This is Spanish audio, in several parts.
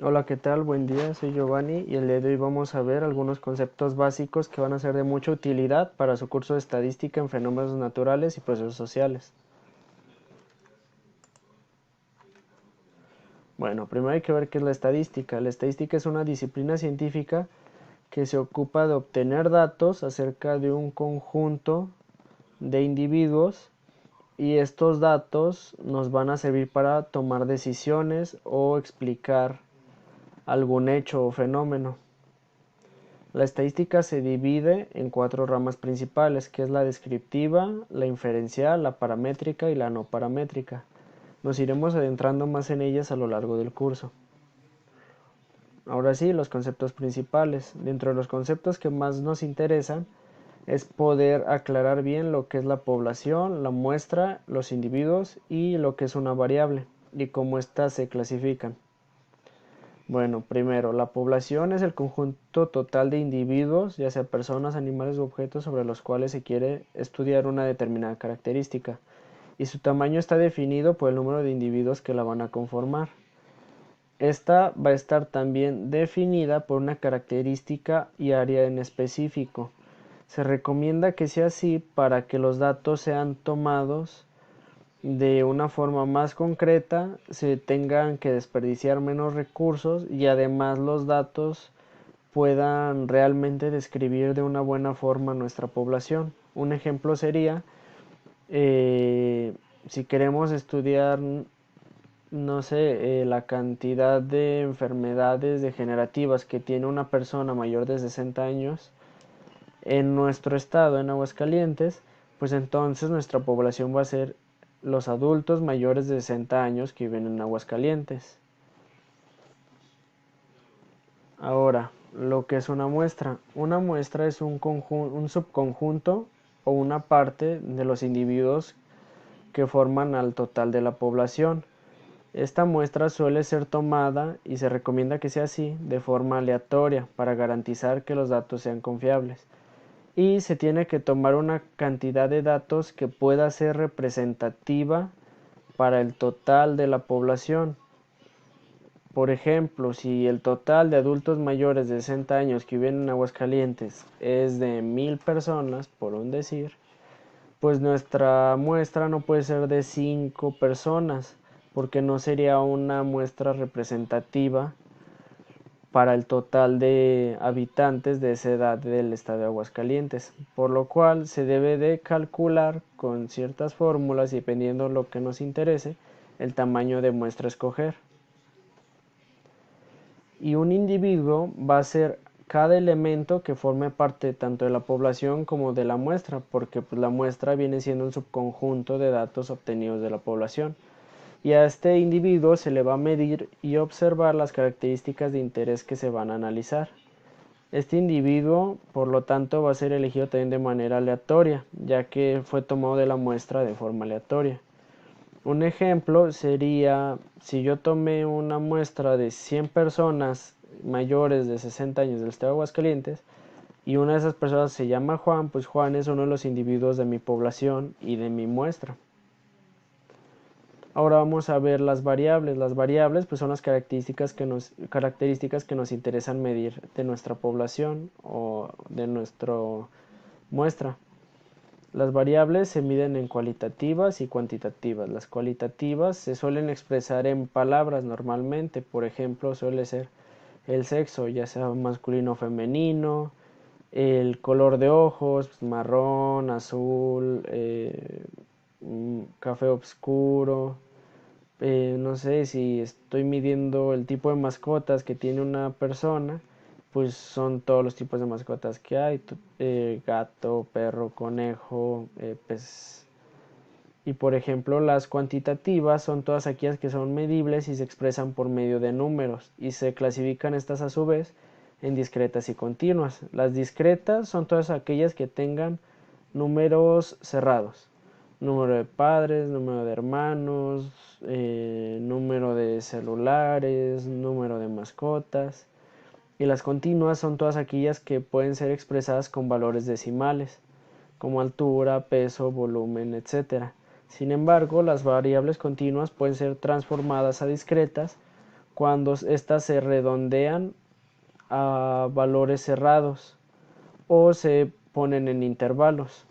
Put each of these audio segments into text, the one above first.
Hola, ¿qué tal? Buen día, soy Giovanni y el día de hoy vamos a ver algunos conceptos básicos que van a ser de mucha utilidad para su curso de estadística en fenómenos naturales y procesos sociales. Bueno, primero hay que ver qué es la estadística. La estadística es una disciplina científica que se ocupa de obtener datos acerca de un conjunto de individuos y estos datos nos van a servir para tomar decisiones o explicar algún hecho o fenómeno. La estadística se divide en cuatro ramas principales, que es la descriptiva, la inferencial, la paramétrica y la no paramétrica. Nos iremos adentrando más en ellas a lo largo del curso. Ahora sí, los conceptos principales. Dentro de los conceptos que más nos interesan es poder aclarar bien lo que es la población, la muestra, los individuos y lo que es una variable y cómo éstas se clasifican. Bueno, primero, la población es el conjunto total de individuos, ya sea personas, animales u objetos sobre los cuales se quiere estudiar una determinada característica, y su tamaño está definido por el número de individuos que la van a conformar. Esta va a estar también definida por una característica y área en específico. Se recomienda que sea así para que los datos sean tomados de una forma más concreta, se tengan que desperdiciar menos recursos y además los datos puedan realmente describir de una buena forma nuestra población. Un ejemplo sería, si queremos estudiar, no sé, la cantidad de enfermedades degenerativas que tiene una persona mayor de 60 años en nuestro estado, en Aguascalientes, pues entonces nuestra población va a ser los adultos mayores de 60 años que viven en Aguascalientes. Ahora, lo que es una muestra. Una muestra es un subconjunto o una parte de los individuos que forman al total de la población. Esta muestra suele ser tomada, y se recomienda que sea así, de forma aleatoria para garantizar que los datos sean confiables. Y se tiene que tomar una cantidad de datos que pueda ser representativa para el total de la población. Por ejemplo, si el total de adultos mayores de 60 años que viven en Aguascalientes es de 1000 personas, por un decir, pues nuestra muestra no puede ser de 5 personas, porque no sería una muestra representativa para el total de habitantes de esa edad del estado de Aguascalientes, por lo cual se debe de calcular con ciertas fórmulas y dependiendo de lo que nos interese el tamaño de muestra a escoger. Y un individuo va a ser cada elemento que forme parte tanto de la población como de la muestra, porque pues, la muestra viene siendo un subconjunto de datos obtenidos de la población. Y a este individuo se le va a medir y observar las características de interés que se van a analizar. Este individuo, por lo tanto, va a ser elegido también de manera aleatoria, ya que fue tomado de la muestra de forma aleatoria. Un ejemplo sería, si yo tomé una muestra de 100 personas mayores de 60 años del estado de Aguascalientes, y una de esas personas se llama Juan, pues Juan es uno de los individuos de mi población y de mi muestra. Ahora vamos a ver las variables. Las variables pues son las características que nos interesan medir de nuestra población o de nuestra muestra. Las variables se miden en cualitativas y cuantitativas. Las cualitativas se suelen expresar en palabras normalmente, por ejemplo suele ser el sexo, ya sea masculino o femenino, el color de ojos, pues, marrón, azul, café oscuro, no sé, si estoy midiendo el tipo de mascotas que tiene una persona, pues son todos los tipos de mascotas que hay, gato, perro, conejo, pez. Y por ejemplo, las cuantitativas son todas aquellas que son medibles y se expresan por medio de números, y se clasifican estas a su vez en discretas y continuas. Las discretas son todas aquellas que tengan números cerrados: número de padres, número de hermanos, número de celulares, número de mascotas. Y las continuas son todas aquellas que pueden ser expresadas con valores decimales, como altura, peso, volumen, etc. Sin embargo, las variables continuas pueden ser transformadas a discretas cuando éstas se redondean a valores cerrados o se ponen en intervalos.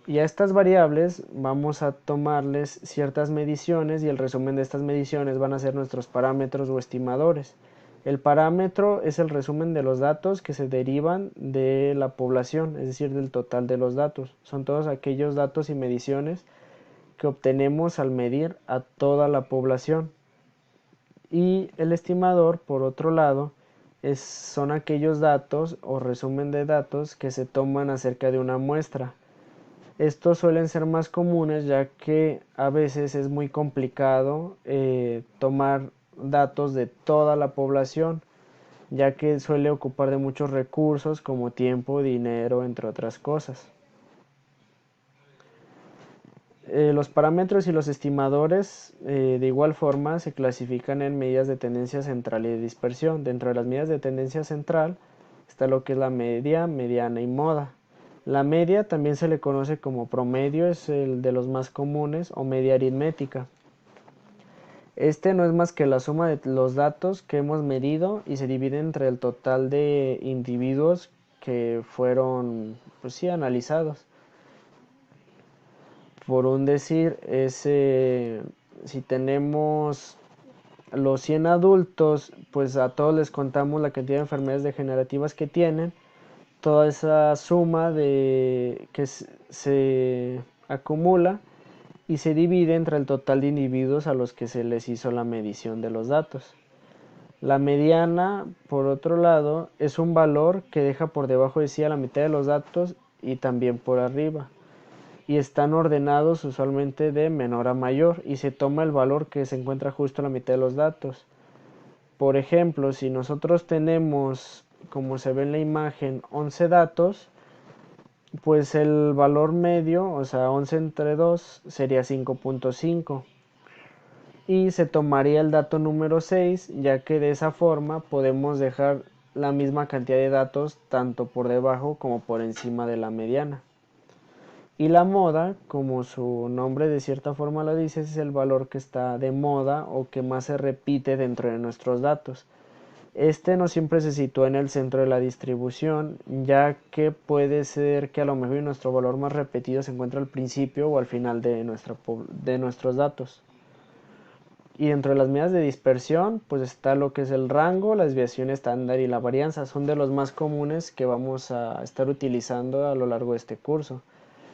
Y a estas variables vamos a tomarles ciertas mediciones y el resumen de estas mediciones van a ser nuestros parámetros o estimadores. El parámetro es el resumen de los datos que se derivan de la población, es decir, del total de los datos. Son todos aquellos datos y mediciones que obtenemos al medir a toda la población. Y el estimador, por otro lado, son aquellos datos o resumen de datos que se toman acerca de una muestra. Estos suelen ser más comunes ya que a veces es muy complicado tomar datos de toda la población, ya que suele ocupar de muchos recursos como tiempo, dinero, entre otras cosas. Los parámetros y los estimadores de igual forma se clasifican en medidas de tendencia central y de dispersión. Dentro de las medidas de tendencia central está lo que es la media, mediana y moda. La media también se le conoce como promedio, es el de los más comunes, o media aritmética. Este no es más que la suma de los datos que hemos medido y se divide entre el total de individuos que fueron, pues sí, analizados. Por un decir, si tenemos los 100 adultos, pues a todos les contamos la cantidad de enfermedades degenerativas que tienen. Toda esa suma que se acumula y se divide entre el total de individuos a los que se les hizo la medición de los datos. La mediana, por otro lado, es un valor que deja por debajo de sí a la mitad de los datos y también por arriba. Y están ordenados usualmente de menor a mayor y se toma el valor que se encuentra justo a la mitad de los datos. Por ejemplo, si nosotros tenemos, como se ve en la imagen, 11 datos, pues el valor medio, o sea 11 entre 2, sería 5.5. Y se tomaría el dato número 6, ya que de esa forma podemos dejar la misma cantidad de datos tanto por debajo como por encima de la mediana. Y la moda, como su nombre de cierta forma lo dice, es el valor que está de moda o que más se repite dentro de nuestros datos. Este no siempre se sitúa en el centro de la distribución, ya que puede ser que a lo mejor nuestro valor más repetido se encuentra al principio o al final de nuestros datos. Y dentro de las medidas de dispersión, pues está lo que es el rango, la desviación estándar y la varianza. Son de los más comunes que vamos a estar utilizando a lo largo de este curso.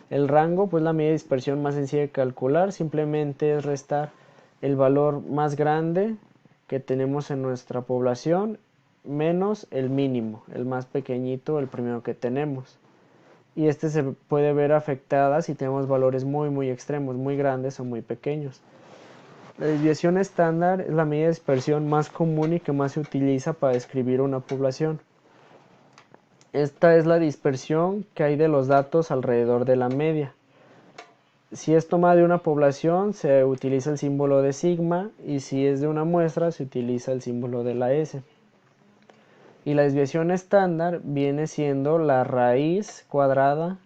El rango, pues la medida de dispersión más sencilla de calcular, simplemente es restar el valor más grande que tenemos en nuestra población menos el mínimo, el más pequeñito, el primero que tenemos. Y este se puede ver afectada si tenemos valores muy extremos, muy grandes o muy pequeños. La desviación estándar es la medida de dispersión más común y que más se utiliza para describir una población. Esta es la dispersión que hay de los datos alrededor de la media. Si es tomada de una población, se utiliza el símbolo de sigma, y si es de una muestra, se utiliza el símbolo de la S. Y la desviación estándar viene siendo la raíz cuadrada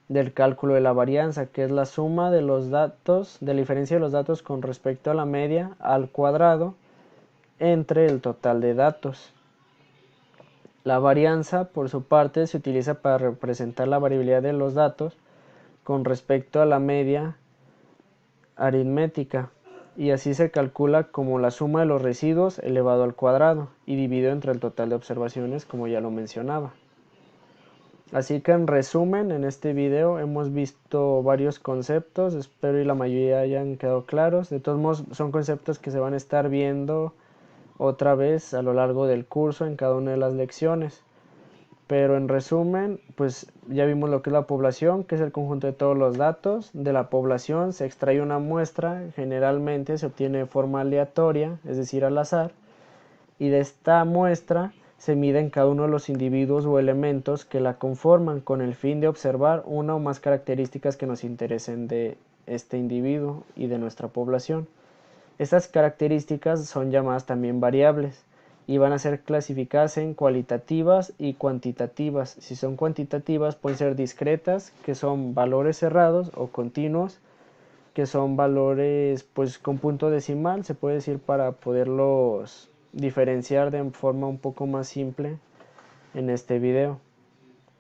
del cálculo de la varianza, que es la suma de los datos, de la diferencia de los datos con respecto a la media al cuadrado entre el total de datos. La varianza, por su parte, se utiliza para representar la variabilidad de los datos con respecto a la media aritmética, y así se calcula como la suma de los residuos elevado al cuadrado y dividido entre el total de observaciones, como ya lo mencionaba. Así que en resumen, en este video hemos visto varios conceptos, espero y la mayoría hayan quedado claros. De todos modos, son conceptos que se van a estar viendo otra vez a lo largo del curso en cada una de las lecciones. Pero en resumen, pues ya vimos lo que es la población, que es el conjunto de todos los datos. De la población se extrae una muestra, generalmente se obtiene de forma aleatoria, es decir, al azar, y de esta muestra se miden cada uno de los individuos o elementos que la conforman con el fin de observar una o más características que nos interesen de este individuo y de nuestra población. Estas características son llamadas también variables y van a ser clasificadas en cualitativas y cuantitativas. Si son cuantitativas pueden ser discretas, que son valores cerrados o continuos, que son valores pues con punto decimal, se puede decir, para poderlos diferenciar de forma un poco más simple en este video.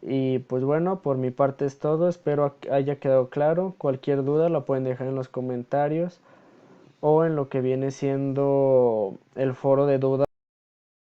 Y pues bueno, por mi parte es todo, espero haya quedado claro. Cualquier duda la pueden dejar en los comentarios o en lo que viene siendo el foro de dudas